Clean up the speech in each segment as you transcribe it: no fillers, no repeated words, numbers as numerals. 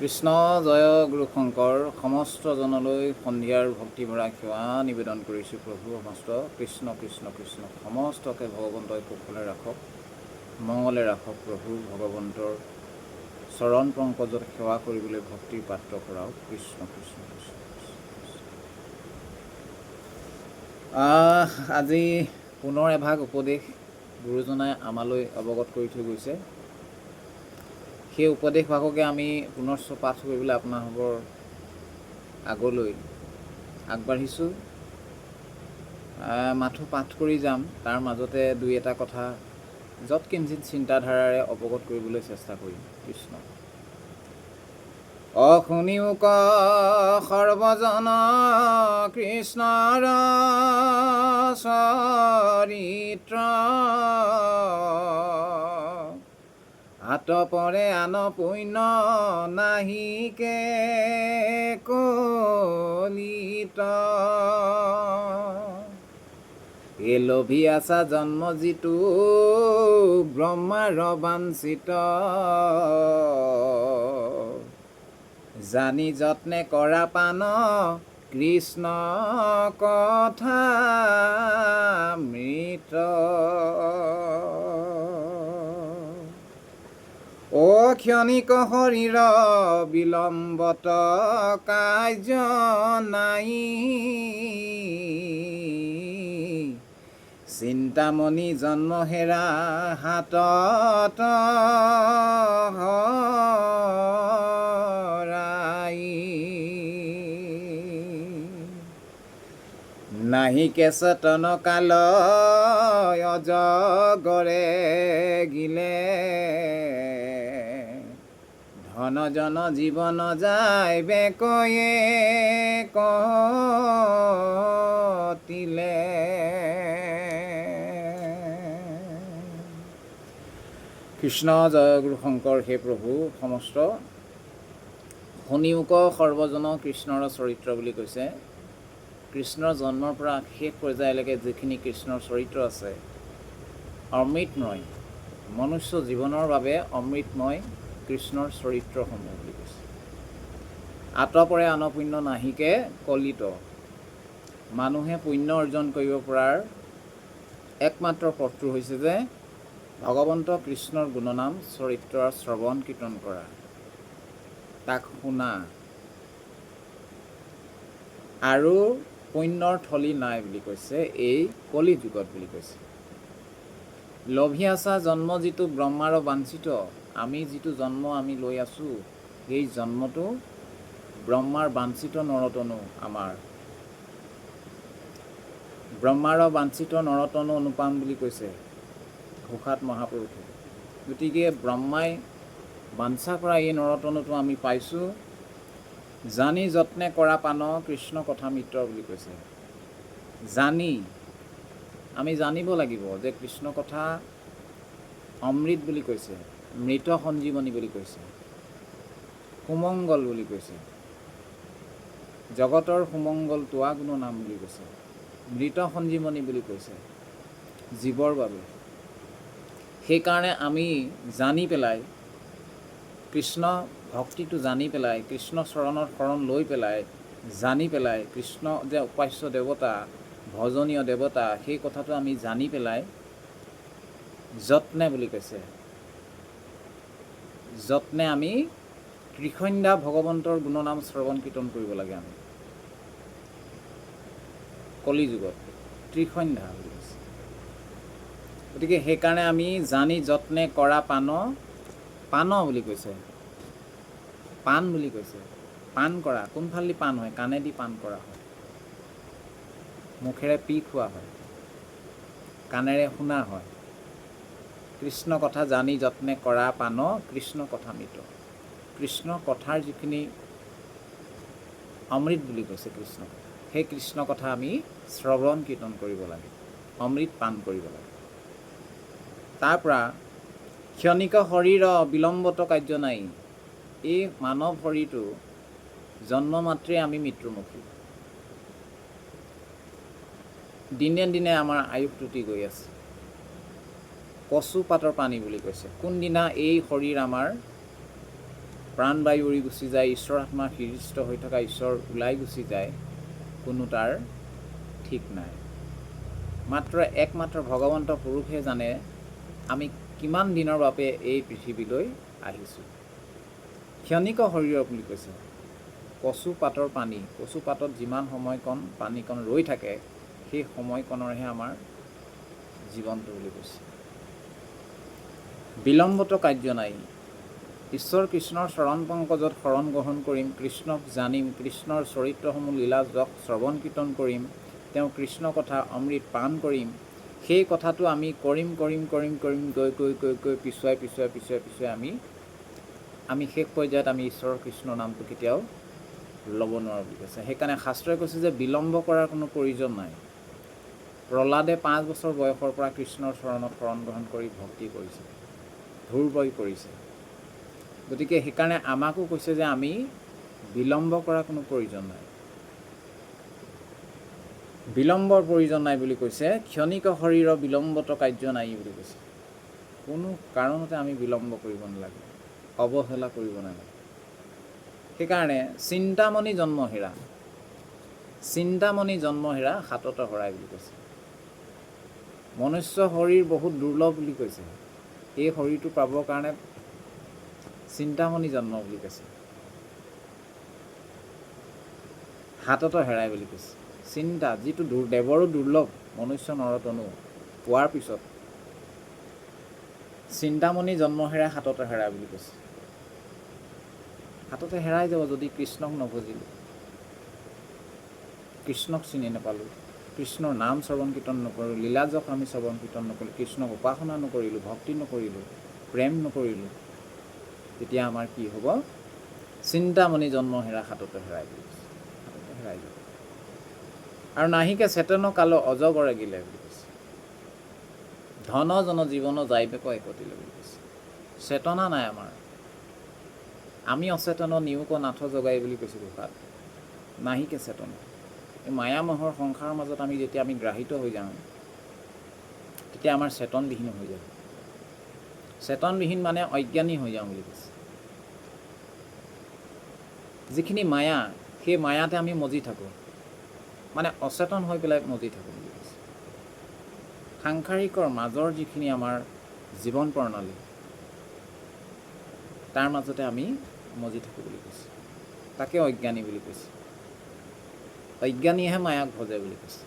কৃষ্ণ জয় গুৰু শংকৰ সমস্ত জনলৈ সন্ধিয়াৰ ভক্তি ভৰা সেৱা নিবেদন কৰিছোঁ। প্ৰভু সমস্ত কৃষ্ণ কৃষ্ণ কৃষ্ণ সমস্তকে ভগৱন্তই কুশলে ৰাখক, মংগলে ৰাখক। প্ৰভু ভগৱন্তৰ চৰণ পংকজত সেৱা কৰিবলৈ ভক্তিৰ পাত্ৰ কৰাওক। কৃষ্ণ কৃষ্ণ কৃষ্ণ আজি পুনৰ এভাগ উপদেশ গুৰুজনাই আমালৈ অৱগত কৰি থৈ গৈছে। সেই উপদেশ ভাগকে আমি পুনশ্চ পাঠ কৰিবলৈ আপোনালোকৰ আগলৈ আগবাঢ়িছোঁ। মাথো পাঠ কৰি যাম, তাৰ মাজতে দুই এটা কথা যৎ কিঞ্চিত চিন্তাধাৰাৰে অৱগত কৰিবলৈ চেষ্টা কৰিম। কৃষ্ণ অশুনিও ক সৰ্বজন কৃষ্ণৰ চৰিত্ৰ, আতপৰে আন পুণ্য নাহিকে কলিত, এ লোভী আছা জন্ম যিটো ব্ৰহ্মাৰ বাঞ্ছিত, জানি যত্নে কৰা পান কৃষ্ণ কথা মৃত, অ ক্ষণিক শৰীৰ বিলম্বত কাৰ্য নাই, চিন্তামণি জন্ম হেৰা হাতত হৰাই, নাহি কেচতন কাল অজগৰে গিলে, ধন জন জীৱন যায় বেকয়ে কটিলে, কৃষ্ণ জয় গুৰু শংকৰ। হে প্ৰভু সমস্ত শুনিও ক সৰ্বজন কৃষ্ণৰ চৰিত্ৰ বুলি কৈছে। কৃষ্ণৰ জন্মৰ পৰা শেষ পৰ্যায়লৈকে যিখিনি কৃষ্ণৰ চৰিত্ৰ আছে অমৃতময়, মনুষ্য জীৱনৰ বাবে অমৃতময় কৃষ্ণৰ চৰিত্ৰসমূহ বুলি কৈছে। আতপৰে আন পুণ্য নাহিকে কলিত, মানুহে পুণ্য অৰ্জন কৰিব পৰাৰ একমাত্ৰ পথটো হৈছে যে ভগৱন্ত কৃষ্ণৰ গুণনাম চৰিত্ৰৰ শ্ৰৱণ কীৰ্তন কৰা, তাক শুনা, আৰু পুণ্যৰ থলী নাই বুলি কৈছে এই কলি যুগত বুলি কৈছে। লোভী আছা জন্ম যিটো ব্ৰহ্মাৰ বাঞ্ছিত, আমি যিটো জন্ম আমি লৈ আছোঁ সেই জন্মটো ব্ৰহ্মাৰ বাঞ্ছিত নৰতনু, আমাৰ ব্ৰহ্মাৰ বাঞ্ছিত নৰতনু অনুপাম বুলি কৈছে ঘোষাত মহাপুৰুষে। গতিকে ব্ৰহ্মাই বাঞ্ছা কৰা এই নৰতনুটো আমি পাইছোঁ, জানি যত্নে কৰা পান কৃষ্ণ কথা মিত্ৰ বুলি কৈছে। জানি আমি জানিব লাগিব যে কৃষ্ণ কথা অমৃত বুলি কৈছে, মৃত সঞ্জীৱনী বুলি কৈছে, সুমংগল বুলি কৈছে, জগতৰ সুমংগল তোৱা গুণ নাম বুলি কৈছে, মৃত সঞ্জীৱনী বুলি কৈছে জীৱৰ বাবে। সেইকাৰণে আমি জানি পেলাই কৃষ্ণ ভক্তিটো জানি পেলাই, কৃষ্ণ চৰণৰ শৰণ লৈ পেলাই, জানি পেলাই কৃষ্ণ যে উপাস্য দেৱতা, ভজনীয় দেৱতা, সেই কথাটো আমি জানি পেলাই যত্নে বুলি কৈছে, যত্নে আমি ত্ৰিসন্ধ্যা ভগৱন্তৰ গুণনাম শ্ৰৱণ কীৰ্তন কৰিব লাগে। আমি কলি যুগত ত্ৰিসন্ধ্যা বুলি কৈছে। গতিকে সেইকাৰণে আমি জানি যত্নে কৰা পান, পান বুলি কৈছে, পাণ বুলি কৈছে। পাণ কৰা কোনফালেদি পাণ হয়? কাণেদি পাণ কৰা হয়, মুখেৰে পি খোৱা হয়, কাণেৰে শুনা হয়। কৃষ্ণ কথা জানি যত্নে কৰা পান কৃষ্ণ কথা মৃত, কৃষ্ণ কথাৰ যিখিনি অমৃত বুলি কৈছে কৃষ্ণ কথা, সেই কৃষ্ণ কথা আমি শ্ৰৱণ কীৰ্তন কৰিব লাগে, অমৃত পান কৰিব লাগে। তাৰ পৰা ক্ষণিক শৰীৰ বিলম্বত কাৰ্য নাই, এই মানৱ শৰীৰটো জন্ম মাত্ৰেই আমি মৃত্যুমুখী। দিনে দিনে আমাৰ আয়ুস টুটি গৈ আছে। কচু পাতৰ পানী বুলি কৈছে। কোনদিনা এই শৰীৰ আমাৰ প্ৰাণবায়ু উৰি গুচি যায়, ঈশ্বৰ আত্মা হৃষ্ট হৈ থকা ঈশ্বৰ ওলাই গুচি যায়, কোনো তাৰ ঠিক নাই। মাত্ৰ একমাত্ৰ ভগৱন্ত পুৰুষে জানে আমি কিমান দিনৰ বাবে এই পৃথিৱীলৈ আহিছোঁ। ক্ষণিক শৰীৰ বুলি কৈছে। কচু পাতৰ পানী, কচু পাতত যিমান সময়কণ পানীকণ ৰৈ থাকে, সেই সময়কণৰহে আমাৰ জীৱনটো বুলি কৈছে। বিলম্বত কাৰ্য নাই। ঈশ্বৰ কৃষ্ণৰ চৰণ পংকজত শৰণ গ্ৰহণ কৰিম, কৃষ্ণক জানিম, কৃষ্ণৰ চৰিত্ৰসমূহ লীলা যশ শ্ৰৱণ কীৰ্তন কৰিম, তেওঁ কৃষ্ণ কথা অমৃত পান কৰিম। সেই কথাটো আমি কৰিম গৈ পিছুৱাই আমি শেষ পৰ্যায়ত আমি ঈশ্বৰৰ কৃষ্ণৰ নামটো কেতিয়াও ল'ব নোৱাৰোঁ বুলি কৈছে। সেইকাৰণে শাস্ত্ৰই কৈছে যে বিলম্ব কৰাৰ কোনো প্ৰয়োজন নাই। প্ৰহ্লাদে 5 বছৰ বয়সৰ পৰা কৃষ্ণৰ চৰণত শৰণ গ্ৰহণ কৰি ভক্তি কৰিছে, ধ্ৰুৱই কৰিছে। গতিকে সেইকাৰণে আমাকো কৈছে যে আমি বিলম্ব কৰাৰ কোনো প্ৰয়োজন নাই। বিলম্বৰ প্ৰয়োজন নাই বুলি কৈছে। ক্ষণিক শৰীৰৰ বিলম্বত কাৰ্য নাই বুলি কৈছে। কোনো কাৰণতে আমি বিলম্ব কৰিব নালাগে, অৱহেলা কৰিব নালাগে। সেইকাৰণে চিন্তামণি জন্মহীৰা হাততে হৰাই বুলি কৈছে। মনুষ্য শৰীৰ বহুত দুৰ্লভ বুলি কৈছে। এই শৰীৰটো পাবৰ কাৰণে চিন্তামণি জন্ম বুলি কৈছে, হাততে হেৰাই বুলি কৈছে। চিন্তা যিটো দেৱৰো দুৰ্লভ, মনুষ্য নৰতনু পোৱাৰ পিছত চিন্তামণি জন্মহীৰা হাততে হেৰাই বুলি কৈছে। হাততে হেৰাই যাব যদি কৃষ্ণক নভজিলোঁ, কৃষ্ণক চিনি নাপালোঁ, কৃষ্ণৰ নাম শ্ৰৱণ কীৰ্তন নকৰোঁ, লীলাজক আমি শ্ৰৱণ কীৰ্তন নকৰিলোঁ, কৃষ্ণক উপাসনা নকৰিলোঁ, ভক্তি নকৰিলোঁ, প্ৰেম নকৰিলোঁ, তেতিয়া আমাৰ কি হ'ব? চিন্তামণি জন্মহীৰা হাততে হেৰাই বুলি কৈছে। হাততে হেৰাই যাব। আৰু নাহিকে চেতন কাল অজগৰে গিলে বুলি কৈছে। ধন জন জীৱন যাইবেক একতিলে বুলি কৈছে। চেতনা নাই আমাৰ, আমি অচেতন নিয়োগ নাথ জগাই বুলি কৈছে গোসাত। নাহিকে চেতনা। এই মায়ামহৰ সংসাৰৰ মাজত আমি যেতিয়া গ্ৰাহিত হৈ যাওঁ, তেতিয়া আমাৰ চেতনবিহীন হৈ যায়। চেতনবিহীন মানে অজ্ঞানী হৈ যাওঁ বুলি কৈছে। যিখিনি মায়া, সেই মায়াতে আমি মজি থাকোঁ, মানে অচেতন হৈ পেলাই মজি থাকোঁ বুলি কৈছে। সাংসাৰিকৰ মাজৰ যিখিনি আমাৰ জীৱন প্ৰণালী, তাৰ মাজতে আমি মজি থাকোঁ বুলি কৈছে। তাকে অজ্ঞানী বুলি কৈছে। অজ্ঞানীয়েহে মায়াক ভজে বুলি কৈছে।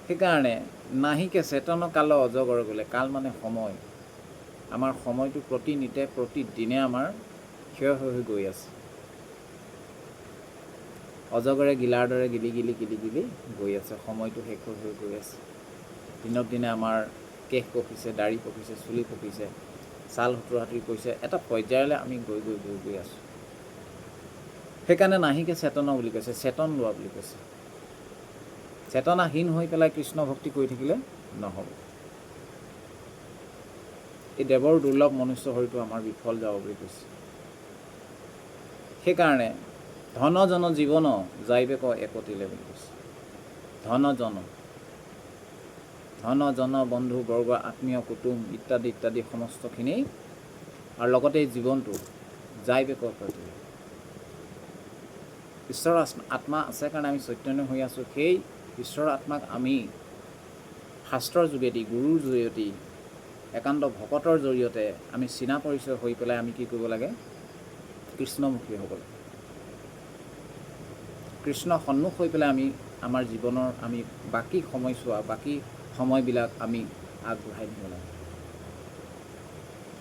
সেইকাৰণে নাহিকে চেতন কাল অজগৰ গ'লে, কাল মানে সময়। আমাৰ সময়টো প্ৰতিনিতে প্ৰতিদিনে আমাৰ ক্ষয় হৈ গৈ আছে। অজগৰে গিলাৰ দৰে গিলি গৈ আছে। সময়টো শেষ হৈ গৈ আছে। দিনক দিনে আমাৰ কেশ পকিছে, দাড়ি পকিছে, চুলি পকিছে, ছাল সুতুৰাতুৰি পৰিছে, এটা পৰ্যায়লৈ আমি গৈ আছোঁ। সেইকাৰণে নাহিকে চেতন বুলি কৈছে, চেতন লোৱা বুলি কৈছে। চেতনাহীন হৈ পেলাই কৃষ্ণ ভক্তি কৰি থাকিলে নহ'ব। এই দেৱৰ দুৰ্লভ মনুষ্য শৰীৰটো আমাৰ বিফল যাব বুলি কৈছে। সেইকাৰণে ধন জন জীৱন যাইবেক একতিলে বুলি কৈছে। ধন জন বন্ধু বৰ্গ আত্মীয় কুটুম ইত্যাদি সমস্তখিনি, আৰু লগতে এই জীৱনটো যাইবেক একতিলে। ঈশ্বৰৰ আত্মা আছে কাৰণে আমি চৈতন্য হৈ আছোঁ। সেই ঈশ্বৰৰ আত্মাক আমি শাস্ত্ৰৰ যোগেদি, গুৰুৰ জৰিয়তে, একান্ত ভকতৰ জৰিয়তে আমি চিনা পৰিচয় হৈ পেলাই আমি কি কৰিব লাগে? কৃষ্ণমুখী হ'ব লাগে। কৃষ্ণ সন্মুখ হৈ পেলাই আমি আমাৰ জীৱনৰ বাকী সময়ছোৱা, বাকী সময়বিলাক আমি আগবঢ়াই দিব লাগে।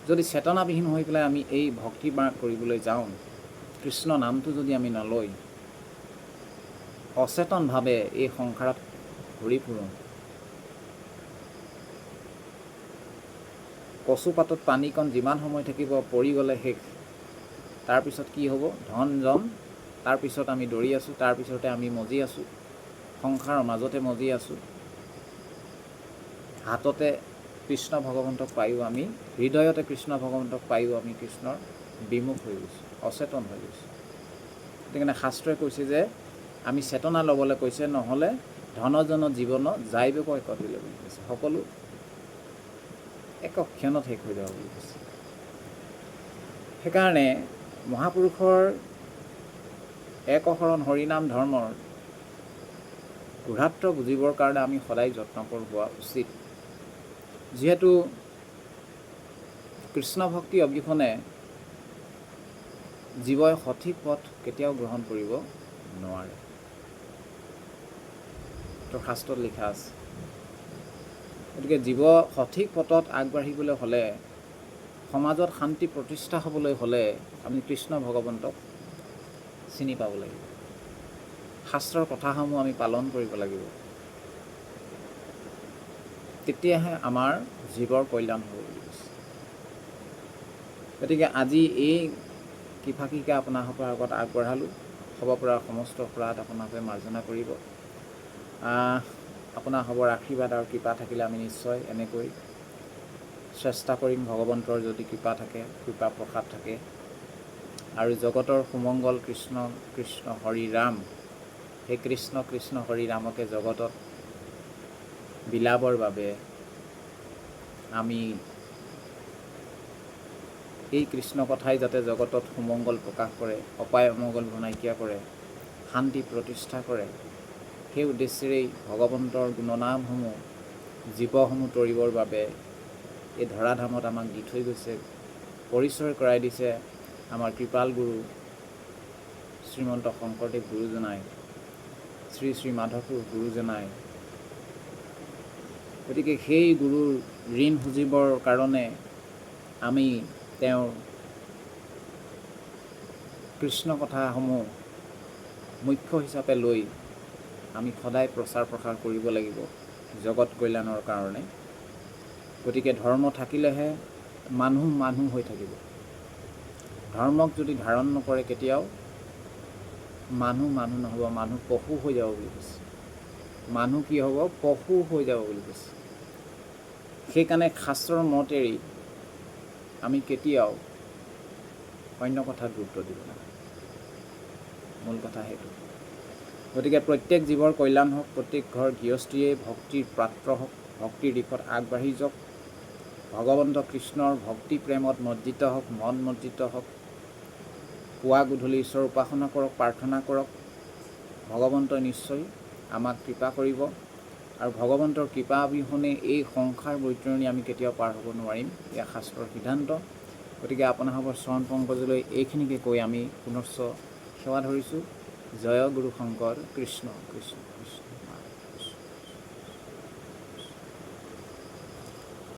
যদি চেতনাবিহীন হৈ পেলাই আমি এই ভক্তি কৰিবলৈ যাওঁ, কৃষ্ণ নামটো যদি আমি নলৈ অচেতনভাৱে এই সংসাৰত ঘূৰি ফুৰোঁ, কচু পাতত পানীকণ যিমান সময় থাকিব, পৰি গ'লে শেষ। তাৰপিছত কি হ'ব? ধন জন, তাৰপিছত আমি দৌৰি আছোঁ, তাৰপিছতে আমি মজি আছোঁ, সংসাৰৰ মাজতে মজি আছোঁ। হাততে কৃষ্ণ ভগৱন্তক পায়ো আমি, হৃদয়তে কৃষ্ণ ভগৱন্তক পায়ো আমি কৃষ্ণৰ বিমুখ হৈ গৈছোঁ, অচেতন হৈ গৈছোঁ। সেইকাৰণে শাস্ত্ৰই কৈছে যে আমি চেতনা ল'বলৈ কৈছে, নহ'লে ধনজন জীৱন যাইবেক একতিলে বুলি কৈছে। সকলো এক ক্ষণত শেষ হৈ যাব বুলি কৈছে। সেইকাৰণে মহাপুৰুষৰ একশৰণ হৰিনাম ধৰ্মৰ গূঢ়াৰ্থ বুজিবৰ কাৰণে আমি সদায় যত্নকৰ হোৱা উচিত। যিহেতু কৃষ্ণ ভক্তি অবিহনে জীৱই সঠিক পথ কেতিয়াও গ্ৰহণ কৰিব নোৱাৰে। তো শাস্ত্ৰত লিখা আছে। গতিকে জীৱ সঠিক পথত আগবাঢ়িবলৈ হ'লে, সমাজত শান্তি প্ৰতিষ্ঠা হ'বলৈ হ'লে আমি কৃষ্ণ ভগৱন্তক চিনি পাব লাগিব, শাস্ত্ৰৰ কথাসমূহ আমি পালন কৰিব লাগিব। তেতিয়াহে আমাৰ জীৱৰ কল্যাণ হ'ব বুলি কৈছে। গতিকে আজি এই কিফাকিকে আপোনালোকৰ আগত আগবঢ়ালোঁ। হ'ব পৰা সমস্ত অপৰাধ আপোনালোকে মাৰ্জনা কৰিব। আপোনালোকৰ আশীৰ্বাদ আৰু কৃপা থাকিলে আমি নিশ্চয় এনেকৈ চেষ্টা কৰিম। ভগৱন্তৰ যদি কৃপা থাকে, কৃপা প্ৰসাদ থাকে, আৰু জগতৰ সুমংগল কৃষ্ণ কৃষ্ণ হৰি ৰাম, সেই কৃষ্ণ কৃষ্ণ হৰি ৰামকে জগতত বিলাবৰ বাবে আমি এই কৃষ্ণ কথাই যাতে জগতত সুমংগল প্ৰকাশ কৰে, অপায় অমংগলবোৰ নাইকিয়া কৰে, শান্তি প্ৰতিষ্ঠা কৰে, সেই উদ্দেশ্যেৰেই ভগৱন্তৰ গুণনামসমূহ জীৱসমূহ তৰিবৰ বাবে এই ধৰাধামত আমাক দি থৈ গৈছে, পৰিচয় কৰাই দিছে আমাৰ কৃপাল গুৰু শ্ৰীমন্ত শংকৰদেৱ গুৰুজনাই, শ্ৰী শ্ৰী মাধৱপুৰ গুৰুজনাই। গতিকে সেই গুৰুৰ ঋণ সুজিবৰ কাৰণে আমি তেওঁৰ কৃষ্ণ কথাসমূহ মুখ্য হিচাপে লৈ আমি সদায় প্ৰচাৰ প্ৰসাৰ কৰিব লাগিব জগত কল্যাণৰ কাৰণে। গতিকে ধৰ্ম থাকিলেহে মানুহ মানুহ হৈ থাকিব। ধৰ্মক যদি ধাৰণ নকৰে কেতিয়াও মানুহ মানুহ নহ'ব, মানুহ পশু হৈ যাব বুলি কৈছে। মানুহ কি হ'ব? পশু হৈ যাব বুলি কৈছে। সেইকাৰণে শাস্ত্ৰৰ মত এৰি আমি কেতিয়াও অন্য কথাত গুৰুত্ব দিব নালাগে। মূল কথা সেইটো। গতিকে প্ৰত্যেক জীৱৰ কল্যাণ হওক, প্ৰত্যেক ঘৰ গৃহস্থীয়ে ভক্তিৰ পাত্ৰ হওক, ভক্তিৰ দিশত আগবাঢ়ি যাওক, ভগৱন্ত কৃষ্ণৰ ভক্তি প্ৰেমত মজ্জিত হওক, মন মজ্জিত হওক, পুৱা গধূলি ঈশ্বৰৰ উপাসনা কৰক, প্ৰাৰ্থনা কৰক। ভগৱন্তই নিশ্চয় আমাক কৃপা কৰিব, আৰু ভগৱন্তৰ কৃপা অবিহনে এই সংসাৰ বৈতৰণি আমি কেতিয়াও পাৰ হ'ব নোৱাৰিম। এয়া শাস্ত্ৰৰ সিদ্ধান্ত। গতিকে আপোনালোকৰ চৰণ পংকজলৈ এইখিনিকে কৈ আমি পুনশ্চ সেৱা ধৰিছোঁ। জয় গুৰু শংকৰ কৃষ্ণ কৃষ্ণ।